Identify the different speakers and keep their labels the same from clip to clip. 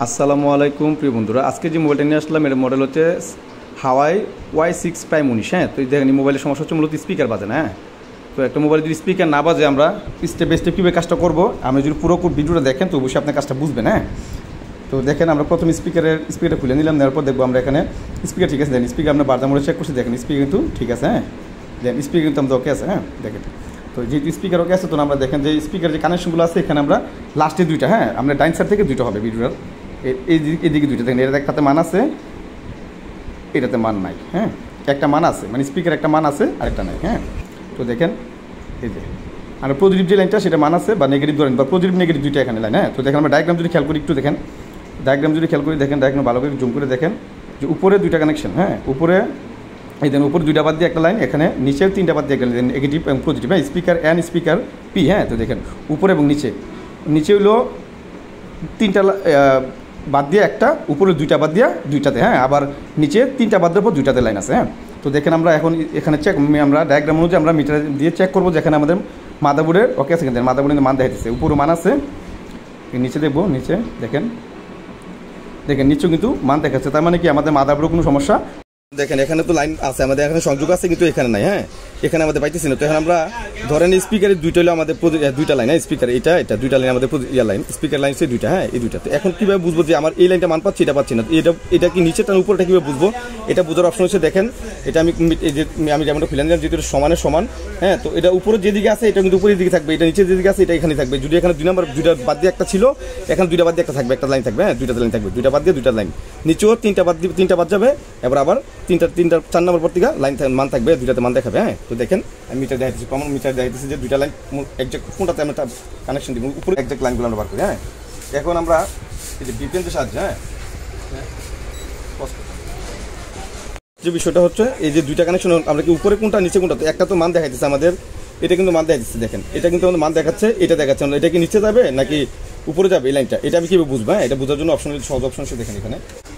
Speaker 1: আসসালামু আলাইকুম প্রিয় বন্ধুরা, আজকে যে মোবাইলটা নিয়ে আসলাম এর মডেল হচ্ছে হাওয়াই Y6 Prime 19। হ্যাঁ, তো দেখেন এই মোবাইলের সমস্যা হচ্ছে মূলত স্পিকার বাজে না। হ্যাঁ, তো একটা মোবাইলে যদি স্পিকার না বাজে আমরা স্টেপ বাই স্টেপ কীভাবে কাজটা করবো, আপনি যদি পুরো ভিডিওটা দেখেন তো অবশ্যই আপনার কাজটা বুঝবেন। হ্যাঁ, তো দেখেন আমরা প্রথম স্পিকারটা খুলে নিলাম, নেওয়ার পর দেখবো আমরা এখানে স্পিকার ঠিক আছে, দেখেন স্পিকার আমরা বারদামোড়ে চেক করছি, দেখেন স্পিকার কিন্তু ঠিক আছে। হ্যাঁ, দেখেন স্পিকার কিন্তু আমাদের ওকে আছে। হ্যাঁ, দেখেন তো যেহেতু স্পিকার ওকে আছে তো আমরা দেখেন যে স্পিকার যে কানেকশনগুলো আছে এখানে আমরা লাস্টে দুইটা, হ্যাঁ আমরা ডাইন সাইড থেকে দুইটা হবে ভিডিওর এদিকে দুইটা দেখেন, এটাতে একটাতে মান আছে, এটাতে মান নাই। হ্যাঁ, একটা মান আছে, মানে স্পিকার একটা মান আছে আরেকটা নাই। হ্যাঁ, তো দেখেন এই যে আমরা পজিটিভ যে লাইনটা সেটা মান আছে বা নেগেটিভ ধরেন বা পজিটিভ নেগেটিভ দুইটা এখানে লাইন। হ্যাঁ, তো দেখেন আমরা ডায়াগ্রাম যদি খেয়াল করি একটু দেখেন, ডায়াগ্রাম দেখেন ভালো করে জুম করে দেখেন যে উপরে দুইটা কানেকশন। হ্যাঁ, উপরে এই দেন উপরে দুইটা বাদ দিয়ে একটা লাইন, এখানে নিচেও তিনটা বাদ দিয়ে একটা লাইন, নেগেটিভ এবং পজিটিভ। হ্যাঁ, স্পিকার এন স্পিকার পি। হ্যাঁ, তো দেখেন উপরে এবং নিচে হলো তিনটা বাদ দিয়ে একটা, উপরে দুইটা বাদ দিয়ে দুইটাতে। হ্যাঁ, আবার নিচে তিনটা বাদ দেওয়ার পর দুইটাতে লাইন আছে। হ্যাঁ, তো দেখেন আমরা এখন এখানে আমরা ডায়াগ্রাম অনুযায়ী আমরা মিটার দিয়ে চেক করবো যেখানে আমাদের মাদারবোর্ডের ওকে আছে, কিন্তু মাদারবোর্ডের মান দেখাইতেছে, উপরে মান আছে, নিচে দেখবো নিচে দেখেন নিচেও কিন্তু মান দেখাচ্ছে, তার মানে কি আমাদের মাদারবোর্ডের কোনো সমস্যা। দেখেন এখানে তো লাইন আছে, আমাদের এখানে সংযোগ আছে কিন্তু এখানে নাই। হ্যাঁ, এখানে আমাদের পাইতেছি না। তো এখন আমরা ধরেন স্পিকারের দুইটা হলো আমাদের দুইটা লাইন। হ্যাঁ, স্পিকার এটা দুইটা লাইন আমাদের লাইন, স্পিকার লাইন সেই দুইটা। হ্যাঁ, এই দুইটা। তো এখন কীভাবে বুঝবো যে আমার এই লাইনটা মান পাচ্ছি এটা পাচ্ছি না, এটা কি নিচে তার উপরটা কীভাবে বুঝবো? এটা বোঝার অপশন হচ্ছে দেখেন, এটা আমি যেমনটা খুলে নিলাম যেহেতু সমানের সমান। হ্যাঁ, তো এটা উপরে যেদিকে আছে এটা কিন্তু উপরের দিকে থাকবে, এটা নিচের যেদিকে আছে এটা এখানে থাকবে। যদি এখানে দুই নাম্বার দুইটা বাদ দিয়ে একটা ছিল, এখানে দুইটা বাদ দিয়ে একটা থাকবে, একটা লাইন থাকবে। হ্যাঁ, দুইটা লাইন থাকবে, দুইটা বাদ দিয়ে দুইটা লাইন, নিচেও তিনটা বাদ যাবে, আবার তিনটা 4 নম্বর পর থেকে লাইন মান থাকবে, দুইটাতে মান দেখাবে। হ্যাঁ, তো দেখেন আমি মিটার দেখাচ্ছি, কমন মিটার দেখাচ্ছি যে দুইটা লাইন একজ্যাক্ট কোনটাতে আমরা কানেকশন দিব, উপরে একজ্যাক্ট লাইনগুলো আমরা বার করি। হ্যাঁ, এখন আমরা এই যে বিপিএনের সাহায্যে যে বিষয়টা হচ্ছে এই যে দুইটা কানেকশন আমরা কি উপরে কোনটা নিচে কোনটা, একটা তো মান দেখাইতেছে আমাদের, এটা কিন্তু মান দেখাইতেছে। দেখেন এটা কিন্তু আমাদের মান দেখাচ্ছে, এটা দেখাচ্ছে এটা কি নিচে যাবে নাকি উপরে যাবে এই লাইনটা, এটা আমি কীভাবে বুঝবো? হ্যাঁ, এটা বোঝার জন্য অপশন সহজ অপশন সে দেখেন এখানে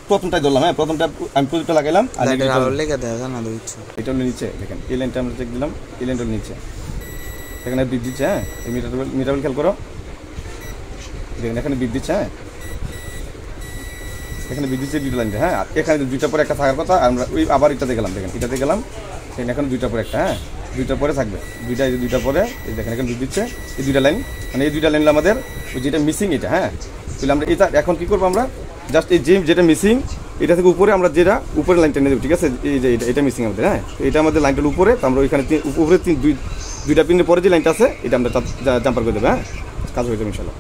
Speaker 1: প্রথমটাই ধরলাম। হ্যাঁ, প্রথমটা আমি পজিটিভটা লাগাইলাম আর এটা হলো নিচে। দেখেন এই লাইনটা আমরা চেক দিলাম, এই লাইনটা নিচে, এখানে বিট দিচ্ছে। হ্যাঁ, এই মিটার খেয়াল করো, দেখেন এখানে বিট দিচ্ছে। হ্যাঁ, এখানে বিট দিচ্ছে দুইটা লাইনটা। হ্যাঁ, এখানে দুইটা পরে একটা থাকার কথা, আমরা ওই আবার এটাতে গেলাম, দেখেন এটাতে গেলাম, এখানে দুইটা পরে একটা। হ্যাঁ, দুইটা পরে থাকবে, দুইটা পরে এই দেখেন এখানে বিট দিচ্ছে, এই দুইটা লাইন, মানে এই দুইটা লাইন আমাদের ওই যেটা মিসিং এটা। হ্যাঁ, তাহলে আমরা এটা এখন কী করবো, আমরা জাস্ট এই যেটা মিসিং এটা থেকে উপরে আমরা যেটা উপরে লাইনটা নিয়ে দেবো। ঠিক আছে, এই যে এটা মিসিং আমাদের। হ্যাঁ, এটা আমাদের লাইনটার উপরে, তো আমরা ওইখানে উপরে দুইটা পিনের পরে যে লাইনটা আছে এটা আমরা জাম্পার করে দেবো। হ্যাঁ, কাজ হয়ে যাবে ইনশাল্লাহ।